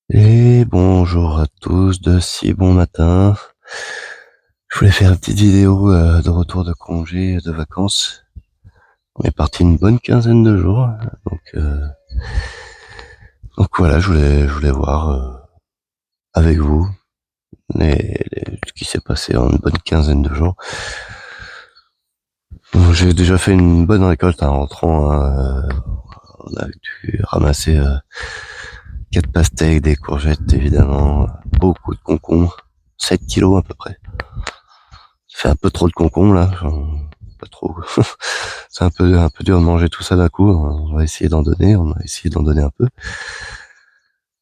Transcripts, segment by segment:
Et bonjour à tous de si bon matin. Je voulais faire une petite vidéo de retour de congé de vacances. On est parti une bonne quinzaine de jours, donc euh, donc voilà, je voulais voir avec vous ce qui s'est passé en une bonne quinzaine de jours. Donc, j'ai déjà fait une bonne récolte en rentrant, hein. On a dû ramasser 4 pastèques, des courgettes évidemment, beaucoup de concombres, 7 kilos à peu près. Ça fait un peu trop de concombres là, pas trop. C'est un peu dur de manger tout ça d'un coup. On va essayer d'en donner un peu.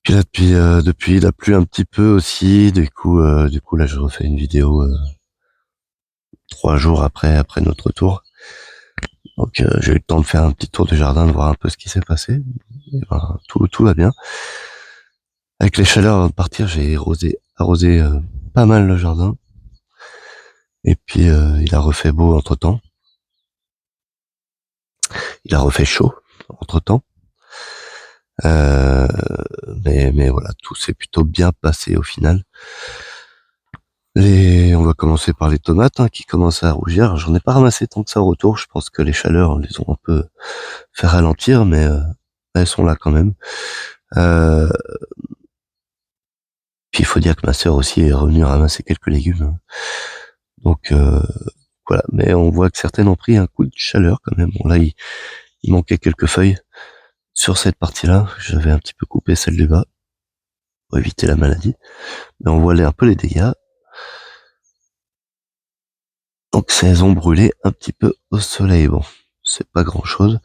Puis là, depuis, il a plu un petit peu aussi. Du coup, là, je refais une vidéo 3 jours après notre retour. Donc, j'ai eu le temps de faire un petit tour du jardin, de voir un peu ce qui s'est passé. Et ben, tout va bien. Avec les chaleurs avant de partir, j'ai arrosé pas mal le jardin. Et puis, il a refait beau entre-temps. Il a refait chaud entre-temps. Euh, mais voilà, tout s'est plutôt bien passé au final. On va commencer par les tomates qui commencent à rougir. J'en ai pas ramassé tant que ça au retour. Je pense que les chaleurs les ont un peu fait ralentir, mais elles sont là quand même. Euh, Puis il faut dire que ma sœur aussi est revenue ramasser quelques légumes. Donc voilà, mais on voit que certaines ont pris un coup de chaleur quand même. Bon là, il manquait quelques feuilles sur cette partie-là. J'avais un petit peu coupé celle du bas pour éviter la maladie. Mais on voit un peu les dégâts. Donc elles ont brûlé un petit peu au soleil. Bon, c'est pas grand-chose.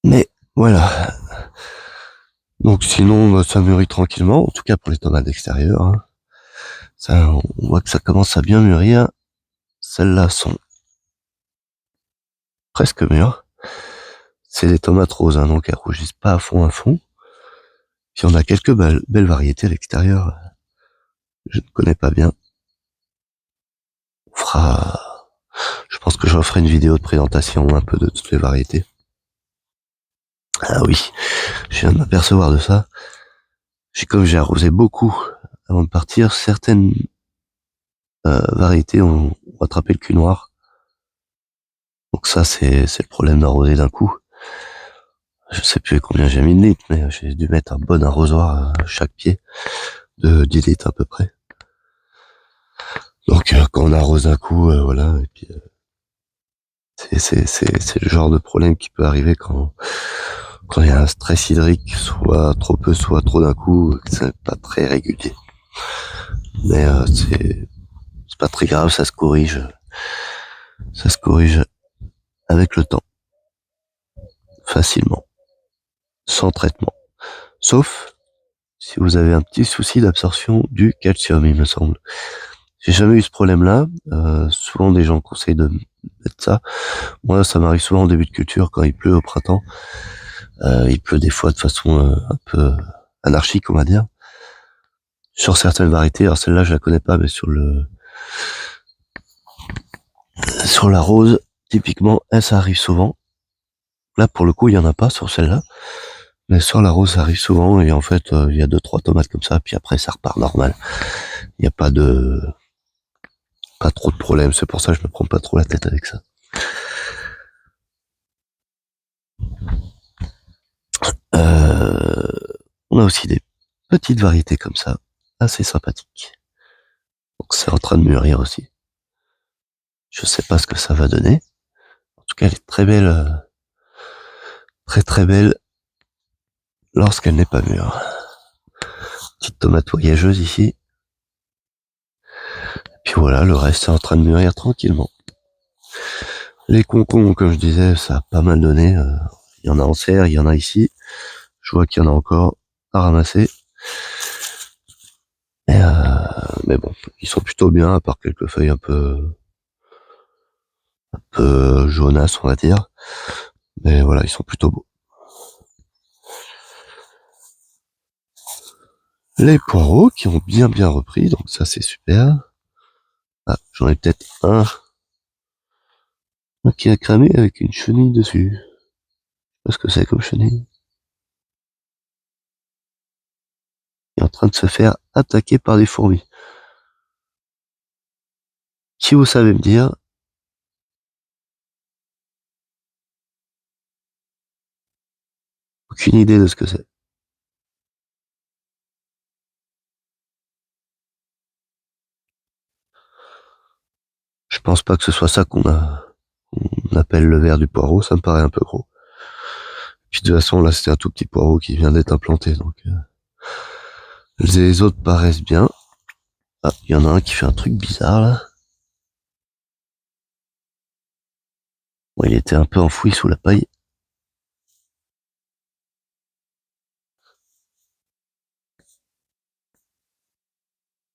Mais voilà. Donc sinon, bah, ça mûrit tranquillement, en tout cas pour les tomates d'extérieur, hein. Ça, on voit que ça commence à bien mûrir. Celles-là sont presque mûres. C'est des tomates roses, hein, donc elles rougissent pas à fond à fond. Puis on a quelques belles variétés à l'extérieur. Je ne connais pas bien. On fera, je pense que je referai une vidéo de présentation un peu de toutes les variétés. Ah oui, je viens de m'apercevoir de ça. Comme j'ai arrosé beaucoup avant de partir, certaines variétés ont rattrapé le cul noir. Donc ça, c'est le problème d'arroser d'un coup. Je sais plus combien j'ai mis de litres, mais j'ai dû mettre un bon arrosoir à chaque pied de 10 litres à peu près. Donc quand on arrose d'un coup, voilà, et puis c'est le genre de problème qui peut arriver quand il y a un stress hydrique, soit trop peu, soit trop d'un coup, c'est pas très régulier. Mais c'est pas très grave, ça se corrige avec le temps, facilement, sans traitement. Sauf si vous avez un petit souci d'absorption du calcium, il me semble. J'ai jamais eu ce problème-là. Souvent, des gens conseillent de mettre ça. Moi, ça m'arrive souvent en début de culture, quand il pleut au printemps. Il pleut des fois de façon un peu anarchique, on va dire. Sur certaines variétés, alors celle-là, je la connais pas, mais sur la rose, typiquement, ça arrive souvent. Là, pour le coup, il y en a pas sur celle-là. Mais sur la rose, ça arrive souvent, et en fait, il y a 2, 3 tomates comme ça, puis après, ça repart normal. Il n'y a pas trop de problèmes. C'est pour ça que je me prends pas trop la tête avec ça. Euh, on a aussi des petites variétés comme ça, assez sympathiques. Donc c'est en train de mûrir aussi. Je sais pas ce que ça va donner. En tout cas, elle est très belle, très très belle lorsqu'elle n'est pas mûre. Petite tomate voyageuse ici. Puis voilà, le reste est en train de mûrir tranquillement. Les concombres, comme je disais, ça a pas mal donné. Il y en a en serre, il y en a ici. Je vois qu'il y en a encore à ramasser. Mais bon, ils sont plutôt bien, à part quelques feuilles un peu jaunasses, on va dire. Mais voilà, ils sont plutôt beaux. Les poireaux qui ont bien repris, donc ça c'est super. Ah, j'en ai peut-être un qui a cramé avec une chenille dessus. Je sais pas ce que c'est comme chenille. train de se faire attaquer par des fourmis. Si vous savez me dire, aucune idée de ce que c'est. Je pense pas que ce soit ça qu'on appelle le ver du poireau, ça me paraît un peu gros. Puis de toute façon, là, c'était un tout petit poireau qui vient d'être implanté, donc les autres paraissent bien. Ah, il y en a un qui fait un truc bizarre, là. Bon, il était un peu enfoui sous la paille.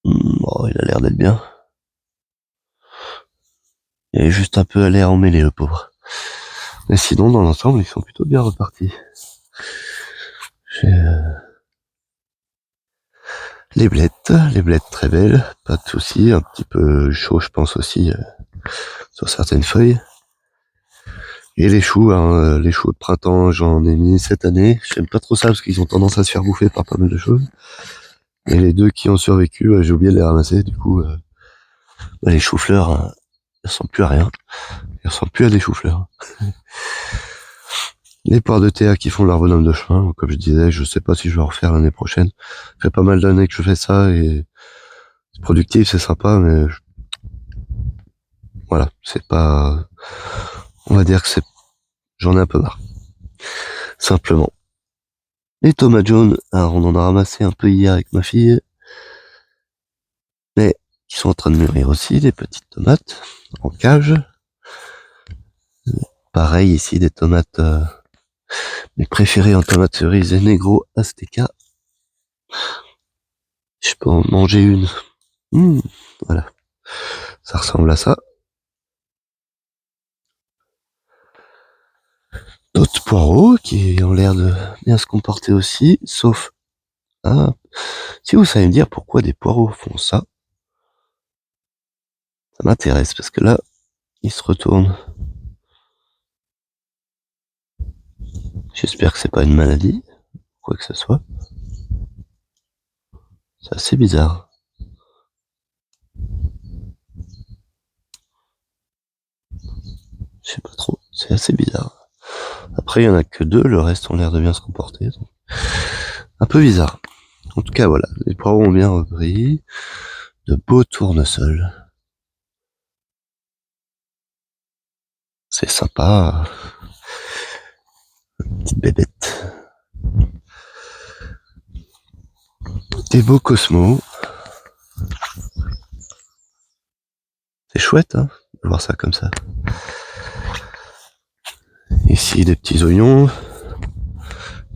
Oh, il a l'air d'être bien. Il est juste un peu à l'air emmêlé, le pauvre. Mais sinon, dans l'ensemble, ils sont plutôt bien repartis. J'ai les blettes très belles, pas de soucis, un petit peu chaud, je pense aussi, sur certaines feuilles. Et les choux, hein, les choux de printemps, j'en ai mis cette année. J'aime pas trop ça parce qu'ils ont tendance à se faire bouffer par pas mal de choses. Et les deux qui ont survécu, j'ai oublié de les ramasser. Du coup, les choux-fleurs, ils ressemblent plus à rien. Ils ressemblent plus à des choux-fleurs. Les poires de terre qui font leur bonhomme de chemin. Comme je disais, je sais pas si je vais en refaire l'année prochaine. Ça fait pas mal d'années que je fais ça et c'est productif, c'est sympa, mais voilà, c'est pas, on va dire que j'en ai un peu marre. Simplement. Les tomates jaunes, alors on en a ramassé un peu hier avec ma fille, mais qui sont en train de mûrir aussi, des petites tomates en cage. Pareil ici, des tomates, mes préférées en tomates cerises, et Negro Azteca. Je peux en manger une. Voilà, ça ressemble à ça. D'autres poireaux qui ont l'air de bien se comporter aussi, sauf, si vous savez me dire pourquoi des poireaux font ça, ça m'intéresse parce que là, ils se retournent. J'espère que c'est pas une maladie, quoi que ce soit. C'est assez bizarre. Je sais pas trop, c'est assez bizarre. Après, il y en a que deux, le reste ont l'air de bien se comporter. Donc. Un peu bizarre. En tout cas, voilà, les poireaux ont bien repris. De beaux tournesols. C'est sympa. Petite bébête. Des beaux cosmos. C'est chouette, hein, de voir ça comme ça. Ici, des petits oignons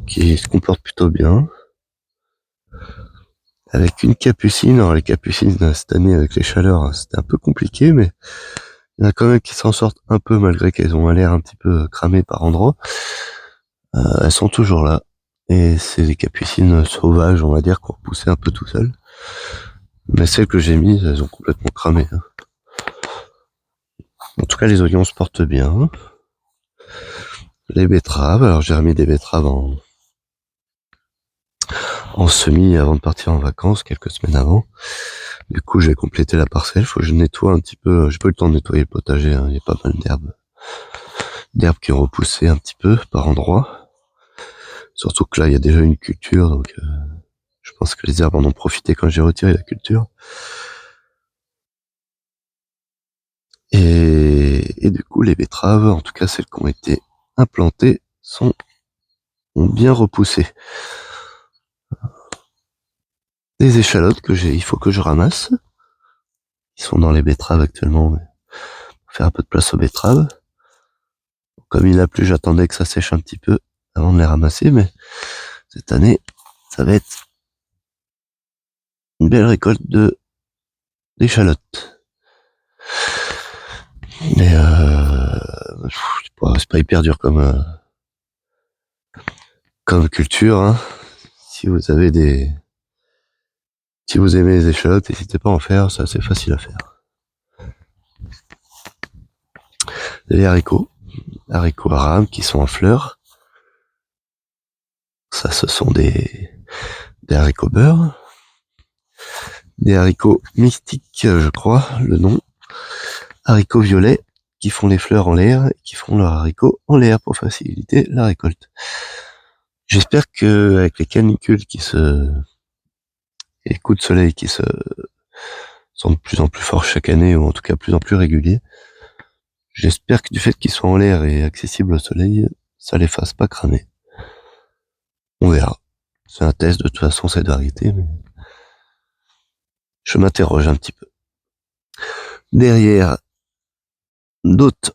qui se comportent plutôt bien. Avec une capucine. Alors, les capucines, cette année, avec les chaleurs, c'était un peu compliqué, mais il y en a quand même qui s'en sortent un peu, malgré qu'elles ont l'air un petit peu cramées par endroits. Elles sont toujours là. Et c'est des capucines sauvages, on va dire, qu'on repoussait un peu tout seul. Mais celles que j'ai mises, elles ont complètement cramé. Hein. En tout cas, les oignons se portent bien. Les betteraves, alors j'ai remis des betteraves en semis avant de partir en vacances, quelques semaines avant. Du coup, je vais compléter la parcelle. Faut que je nettoie un petit peu. J'ai pas eu le temps de nettoyer le potager. Hein. Il y a pas mal d'herbes qui ont repoussé un petit peu par endroits. Surtout que là, il y a déjà une culture, donc je pense que les herbes en ont profité quand j'ai retiré la culture. Et du coup, les betteraves, en tout cas celles qui ont été implantées, ont bien repoussé. Des échalotes il faut que je ramasse. Ils sont dans les betteraves actuellement, mais pour faire un peu de place aux betteraves. Comme il a plu, j'attendais que ça sèche un petit peu avant de les ramasser, mais cette année, ça va être une belle récolte d'échalotes. Mais c'est pas hyper dur comme culture. Hein. Si vous aimez les échalotes, n'hésitez pas à en faire, c'est assez facile à faire. Les haricots arames qui sont en fleurs. Ça, ce sont des haricots beurre. des haricots mystiques, je crois, le nom. Haricots violets qui font les fleurs en l'air et qui font leurs haricots en l'air pour faciliter la récolte. J'espère que avec les canicules et coups de soleil qui sont de plus en plus forts chaque année, ou en tout cas de plus en plus réguliers, j'espère que du fait qu'ils soient en l'air et accessibles au soleil, ça les fasse pas cramer. On verra. C'est un test de toute façon cette variété, mais je m'interroge un petit peu. Derrière, d'autres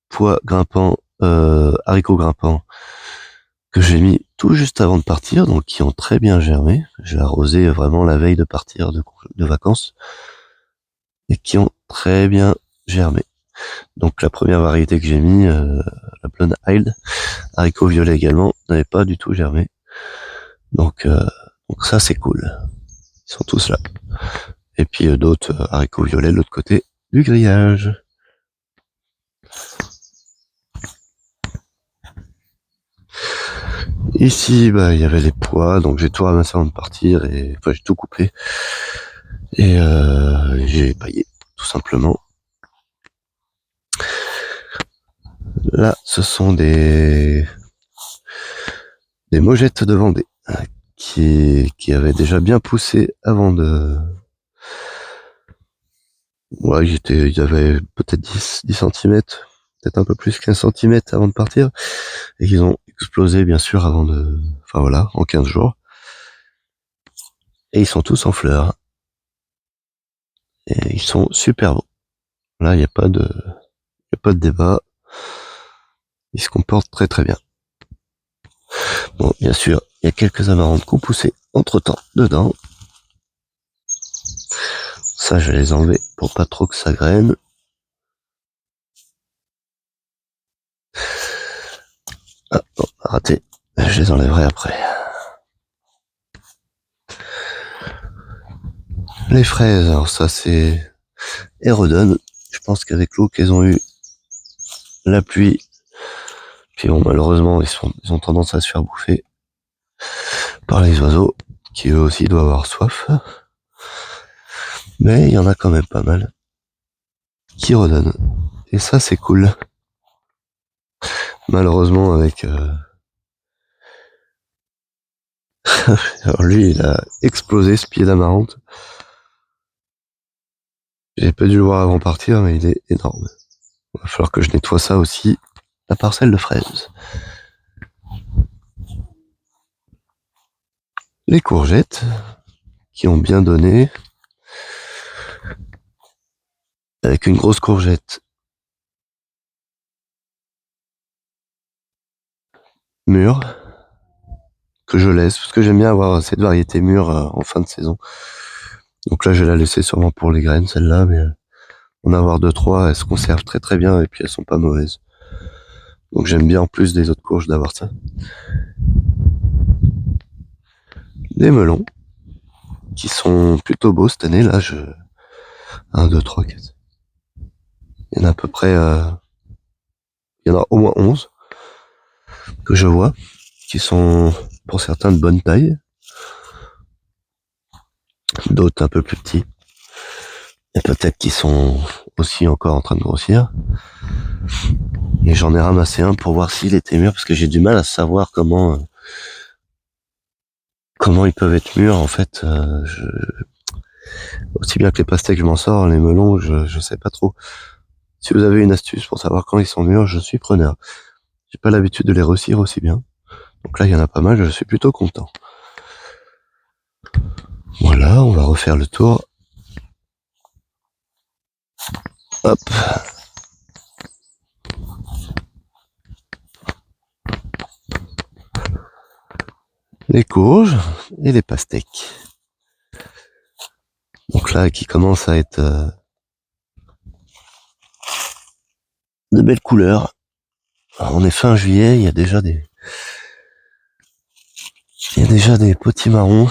pois grimpants, haricots grimpants, que j'ai mis tout juste avant de partir, donc qui ont très bien germé. J'ai arrosé vraiment la veille de partir de vacances, et qui ont très bien germé. Donc la première variété que j'ai mis, la Blonde Hild, haricots violets également, n'avait pas du tout germé. Donc ça c'est cool. Ils sont tous là. Et puis d'autres haricots violets de l'autre côté du grillage. Ici, il y avait les pois, donc j'ai tout ramassé avant de partir, et enfin j'ai tout coupé. Et j'ai paillé, tout simplement. Là, ce sont des mogettes de Vendée qui avaient déjà bien poussé avant de... Ouais, ils avaient peut-être 10 cm, peut-être un peu plus qu'1 cm avant de partir, et ils ont explosé bien sûr avant de... Enfin voilà, en 15 jours. Et ils sont tous en fleurs. Et ils sont super beaux. Là, il n'y a pas de débat. Ils se comportent très très bien. Bon, bien sûr, il y a quelques amarantes qui ont poussé entre-temps dedans. Ça, je vais les enlever pour pas trop que ça graine. Ah, bon, raté. Je les enlèverai après. Les fraises, alors ça c'est Hérodone. Je pense qu'avec l'eau qu'elles ont eu, la pluie, puis bon, malheureusement, ils ont tendance à se faire bouffer par les oiseaux, qui eux aussi doivent avoir soif. Mais il y en a quand même pas mal qui redonnent. Et ça, c'est cool. Malheureusement, avec... Alors lui, il a explosé ce pied d'amarante. J'ai pas dû le voir avant de partir, mais il est énorme. Il va falloir que je nettoie ça aussi, la parcelle de fraises. Les courgettes, qui ont bien donné, avec une grosse courgette mûre, que je laisse, parce que j'aime bien avoir cette variété mûre en fin de saison. Donc là, je vais la laisser sûrement pour les graines, celle-là, mais en avoir 2-3, elles se conservent très très bien, et puis elles sont pas mauvaises. Donc j'aime bien, en plus des autres courges, d'avoir ça. Des melons, qui sont plutôt beaux cette année, là, 1, 2, 3, 4. Il y en a à peu près... il y en a au moins 11 que je vois, qui sont pour certains de bonne taille, d'autres un peu plus petits, et peut-être qu'ils sont aussi encore en train de grossir. Et j'en ai ramassé un pour voir s'il était mûr, parce que j'ai du mal à savoir comment ils peuvent être mûrs, en fait. Aussi bien que les pastèques, je m'en sors, les melons, je sais pas trop. Si vous avez une astuce pour savoir quand ils sont mûrs, je suis preneur. J'ai pas l'habitude de les recire aussi bien. Donc là, il y en a pas mal, je suis plutôt content. Voilà, on va refaire le tour. Hop. Les courges et les pastèques. Donc là, qui commence à être de belles couleurs. Alors, on est fin juillet, il y a déjà des petits marrons.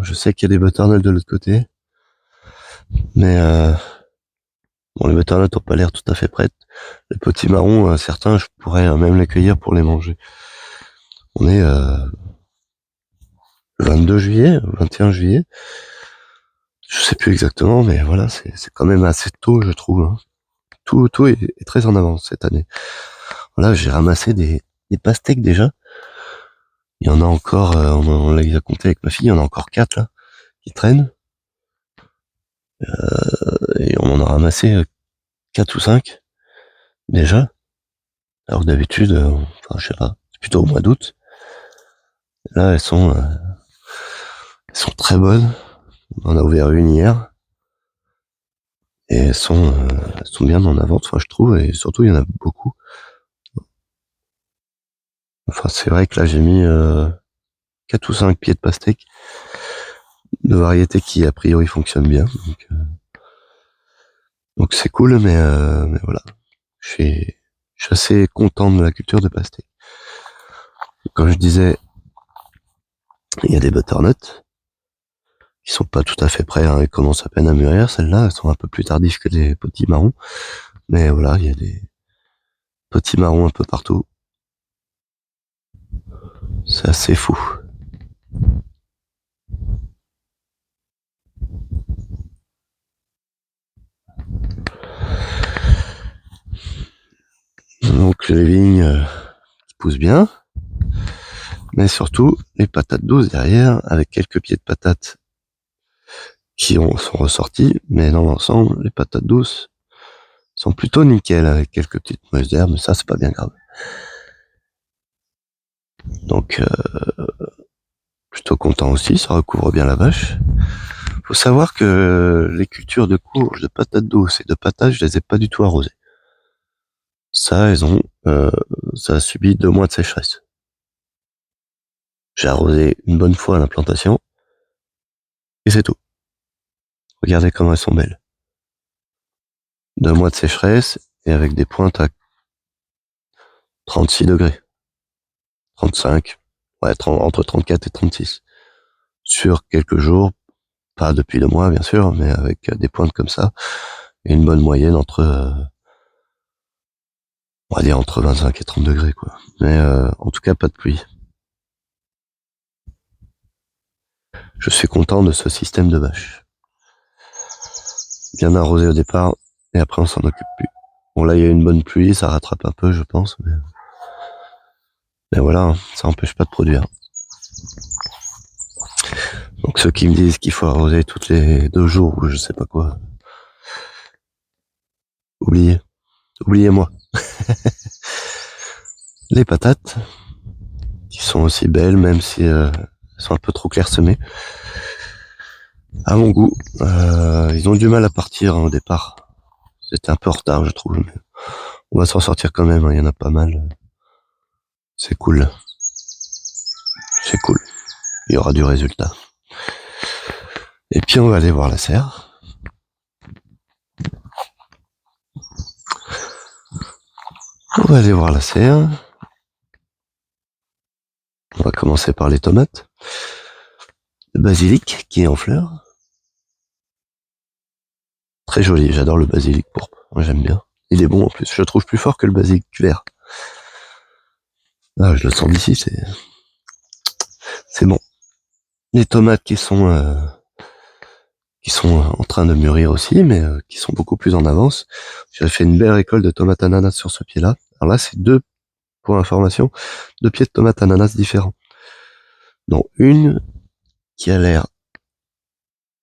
Je sais qu'il y a des butternuts de l'autre côté, mais bon, les butternuts n'ont pas l'air tout à fait prêtes. Les petits marrons, certains, je pourrais même les cueillir pour les manger. On est le 22 juillet, 21 juillet. Je sais plus exactement, mais voilà, c'est quand même assez tôt, je trouve, hein. Tout est très en avance cette année. Là, j'ai ramassé des pastèques déjà. Il y en a encore, on les a comptés avec ma fille, il y en a encore 4 là, qui traînent. Et on en a ramassé 4 ou 5 déjà. Alors que d'habitude, enfin je sais pas, c'est plutôt au mois d'août. Là, elles sont très bonnes. On en a ouvert une hier. Et elles sont bien en avance, enfin je trouve, et surtout il y en a beaucoup. Enfin c'est vrai que là j'ai mis 4 ou 5 pieds de pastèque de variétés qui a priori fonctionnent bien. Donc c'est cool, mais voilà. Je suis, je suis assez content de la culture de pastèque. Comme je disais, il y a des butternuts qui sont pas tout à fait prêts, hein, ils commencent à peine à mûrir. Celles-là, elles sont un peu plus tardives que les petits marrons. Mais voilà, il y a des petits marrons un peu partout. C'est assez fou. Donc les vignes qui poussent bien, mais surtout les patates douces derrière, avec quelques pieds de patates sont ressortis, mais dans l'ensemble, les patates douces sont plutôt nickel, avec quelques petites mauvaises herbes, mais ça c'est pas bien grave. Donc plutôt content aussi, ça recouvre bien la vache. Faut savoir que les cultures de courge, de patates douces et de patates, je les ai pas du tout arrosées. Ça, ça a subi 2 mois de sécheresse. J'ai arrosé une bonne fois à l'implantation, et c'est tout. Regardez comment elles sont belles. 2 mois de sécheresse, et avec des pointes à 36 degrés. 35, ouais, entre 34 et 36. Sur quelques jours, pas depuis 2 mois bien sûr, mais avec des pointes comme ça, et une bonne moyenne on va dire entre 25 et 30 degrés, quoi. Mais en tout cas, pas de pluie. Je suis content de ce système de vache. Bien arrosé au départ, et après on s'en occupe plus. Bon là, il y a une bonne pluie, ça rattrape un peu, je pense, mais voilà, hein, ça empêche pas de produire. Donc ceux qui me disent qu'il faut arroser toutes les 2 jours ou je sais pas quoi, oubliez-moi. Les patates, qui sont aussi belles, même si elles sont un peu trop clairsemées. À mon goût, ils ont du mal à partir, hein, au départ. C'était un peu en retard, je trouve. Mais on va s'en sortir quand même, hein, il y en a pas mal. C'est cool. C'est cool. Il y aura du résultat. Et puis on va aller voir la serre. On va aller voir la serre. On va commencer par les tomates. Le basilic qui est en fleurs. Très joli, j'adore le basilic pourpre. Moi j'aime bien. Il est bon en plus, je le trouve plus fort que le basilic vert. Ah, je le sens d'ici, c'est bon. Les tomates qui sont en train de mûrir aussi, mais qui sont beaucoup plus en avance. J'ai fait une belle récolte de tomates ananas sur ce pied-là. Alors là, c'est pour information, 2 pieds de tomates ananas différents. Dont une qui a l'air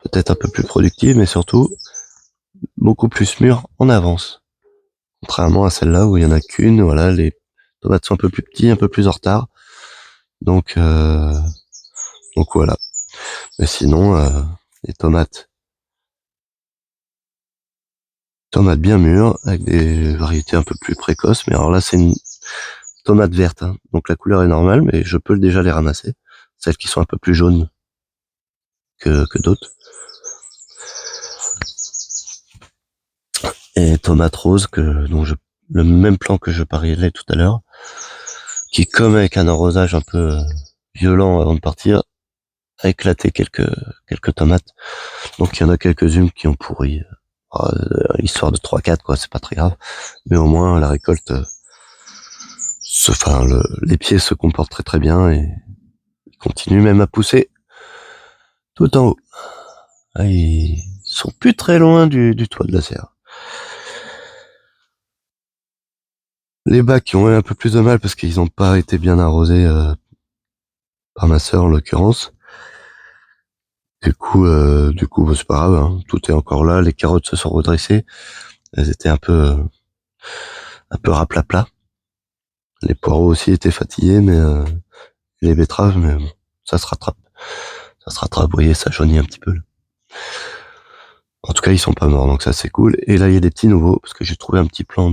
peut-être un peu plus productive, mais surtout beaucoup plus mûre en avance. Contrairement à celle-là où il y en a qu'une, voilà, les tomates sont un peu plus petites, un peu plus en retard. Donc voilà. Mais sinon, les tomates bien mûres, avec des variétés un peu plus précoces. Mais alors là, c'est une tomate verte, hein. Donc la couleur est normale, mais je peux déjà les ramasser. Celles qui sont un peu plus jaunes que d'autres. Et tomate rose, le même plan que je parlais tout à l'heure, qui, comme avec un arrosage un peu violent avant de partir, a éclaté quelques tomates. Donc il y en a quelques-unes qui ont pourri. Histoire de 3-4, quoi, c'est pas très grave. Mais au moins la récolte, les pieds se comportent très très bien et ils continuent même à pousser tout en haut. Ah, ils sont plus très loin du toit de la serre. Les bacs qui ont eu un peu plus de mal parce qu'ils n'ont pas été bien arrosés par ma sœur en l'occurrence. Du coup, bah, c'est pas grave, hein. Tout est encore là. Les carottes se sont redressées. Elles étaient un peu raplapla. Les poireaux aussi étaient fatigués, mais les betteraves, mais bon, ça se rattrape. Ça se rattrape. Vous voyez, ça jaunit un petit peu. Là. En tout cas, ils sont pas morts, donc ça c'est cool. Et là, il y a des petits nouveaux parce que j'ai trouvé un petit plant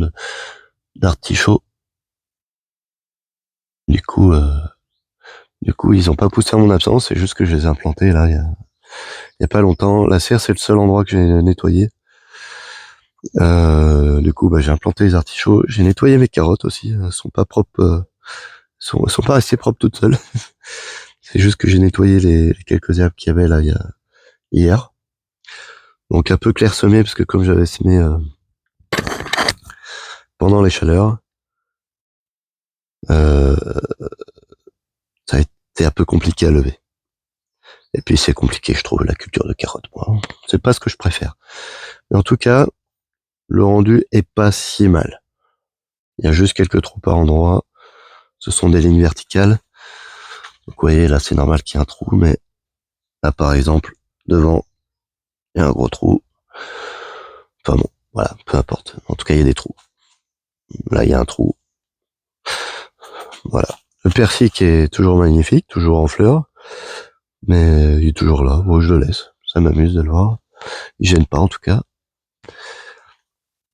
d'artichaut. Du coup, ils ont pas poussé en mon absence. C'est juste que je les ai implantés là. Il y a pas longtemps. La serre, c'est le seul endroit que j'ai nettoyé. Du coup, bah, j'ai implanté les artichauts. J'ai nettoyé mes carottes aussi. Elles sont pas propres. Elles sont pas restées propres toutes seules. C'est juste que j'ai nettoyé les quelques herbes qu'il y avait là hier. Donc un peu clairsemé parce que comme j'avais semé pendant les chaleurs, euh, ça a été un peu compliqué à lever. Et puis c'est compliqué, je trouve, la culture de carottes. Moi, c'est pas ce que je préfère. Mais en tout cas, le rendu est pas si mal. Il y a juste quelques trous par endroit. Ce sont des lignes verticales. Donc vous voyez, là c'est normal qu'il y ait un trou, mais là par exemple, devant, il y a un gros trou. Enfin bon, voilà, peu importe. En tout cas, il y a des trous. Là, il y a un trou. Voilà. Le persil qui est toujours magnifique, toujours en fleurs, mais il est toujours là. Moi, je le laisse. Ça m'amuse de le voir. Il gêne pas, en tout cas.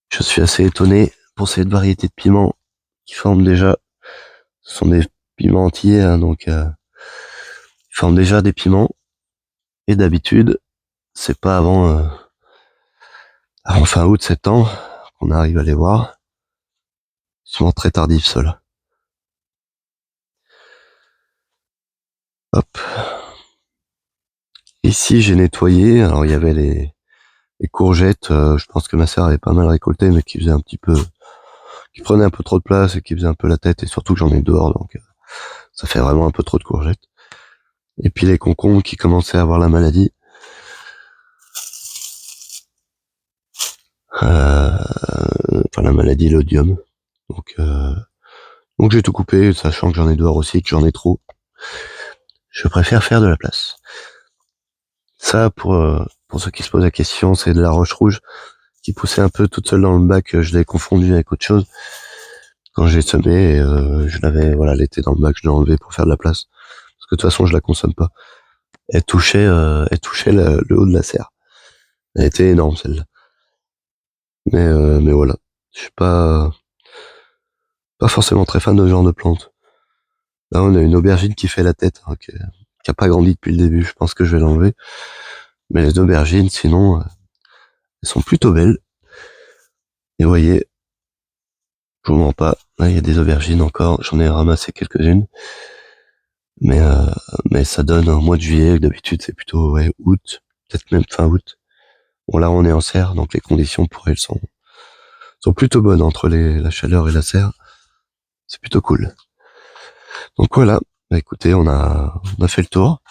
Je suis assez étonné pour cette variété de piments qui forment déjà. Ce sont des piments entiers, hein, donc ils forment déjà des piments. Et d'habitude, c'est pas avant fin août, septembre qu'on arrive à les voir. Souvent très tardif, ceux-là. Hop. Ici, j'ai nettoyé. Alors, il y avait les courgettes. Je pense que ma sœur avait pas mal récolté, mais qui faisait un petit peu, qui prenait un peu trop de place et qui faisait un peu la tête. Et surtout que j'en ai dehors, donc ça fait vraiment un peu trop de courgettes. Et puis les concombres qui commençaient à avoir la maladie. Enfin, la maladie, l'odium. Donc, donc j'ai tout coupé, sachant que j'en ai dehors aussi, que j'en ai trop. Je préfère faire de la place. Ça, pour ceux qui se posent la question, c'est de la roche rouge qui poussait un peu toute seule dans le bac. Je l'ai confondue avec autre chose quand j'ai semé. Et, je l'avais, voilà, elle était dans le bac, je l'ai enlevée pour faire de la place. Parce que de toute façon, je la consomme pas. Elle touchait le haut de la serre. Elle était énorme celle-là. Mais voilà, je suis pas forcément très fan de ce genre de plante. Là, on a une aubergine qui fait la tête, hein, qui a pas grandi depuis le début. Je pense que je vais l'enlever. Mais les aubergines, sinon, elles sont plutôt belles. Et vous voyez, je vous mens pas. Là, il y a des aubergines encore. J'en ai ramassé quelques-unes. Mais, euh, mais ça donne au mois de juillet. D'habitude, c'est plutôt, ouais, août. Peut-être même fin août. Bon, là, on est en serre, donc les conditions pour elles sont plutôt bonnes entre la chaleur et la serre. C'est plutôt cool. Donc voilà. Bah, écoutez, on a fait le tour.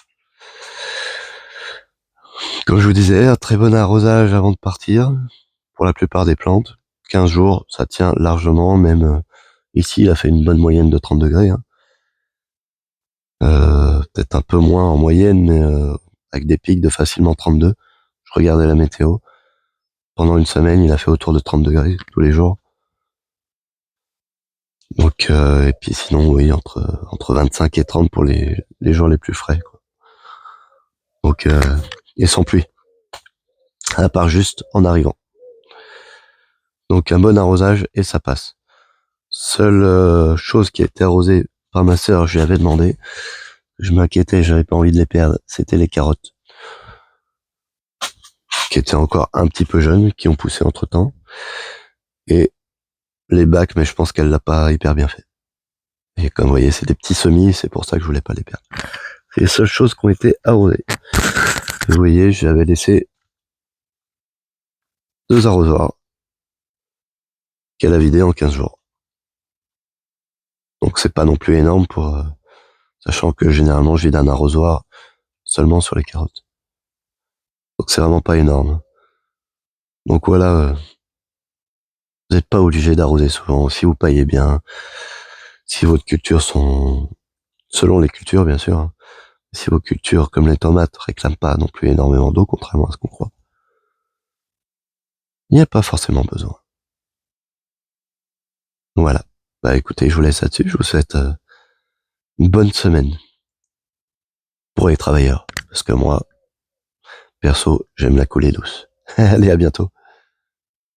Comme je vous disais, un très bon arrosage avant de partir. Pour la plupart des plantes. 15 jours, ça tient largement, même ici, il a fait une bonne moyenne de 30 degrés. Hein. Peut-être un peu moins en moyenne, mais avec des pics de facilement 32. Je regardais la météo. Pendant une semaine, il a fait autour de 30 degrés tous les jours. Donc, et puis sinon, oui, entre 25 et 30 pour les jours les plus frais. Quoi. Donc, et sans pluie, à part juste en arrivant. Donc, un bon arrosage et ça passe. Seule chose qui a été arrosée par ma sœur, je lui avais demandé, je m'inquiétais, j'avais pas envie de les perdre, c'était les carottes, qui étaient encore un petit peu jeunes, qui ont poussé entre temps, et les bacs, mais je pense qu'elle l'a pas hyper bien fait. Et comme vous voyez, c'est des petits semis, c'est pour ça que je voulais pas les perdre. C'est les seules choses qui ont été arrosées. Vous voyez, j'avais laissé 2 arrosoirs qu'elle a vidé en 15 jours. Donc c'est pas non plus énorme sachant que généralement je vide un arrosoir seulement sur les carottes. Donc c'est vraiment pas énorme. Donc voilà, vous n'êtes pas obligé d'arroser souvent. Si vous paillez bien, si votre culture sont, selon les cultures bien sûr, hein, si vos cultures, comme les tomates, réclament pas non plus énormément d'eau, contrairement à ce qu'on croit, il n'y a pas forcément besoin. Voilà. Bah écoutez, je vous laisse là-dessus. Je vous souhaite une bonne semaine pour les travailleurs. Parce que moi, perso, j'aime la couler douce. Allez, à bientôt.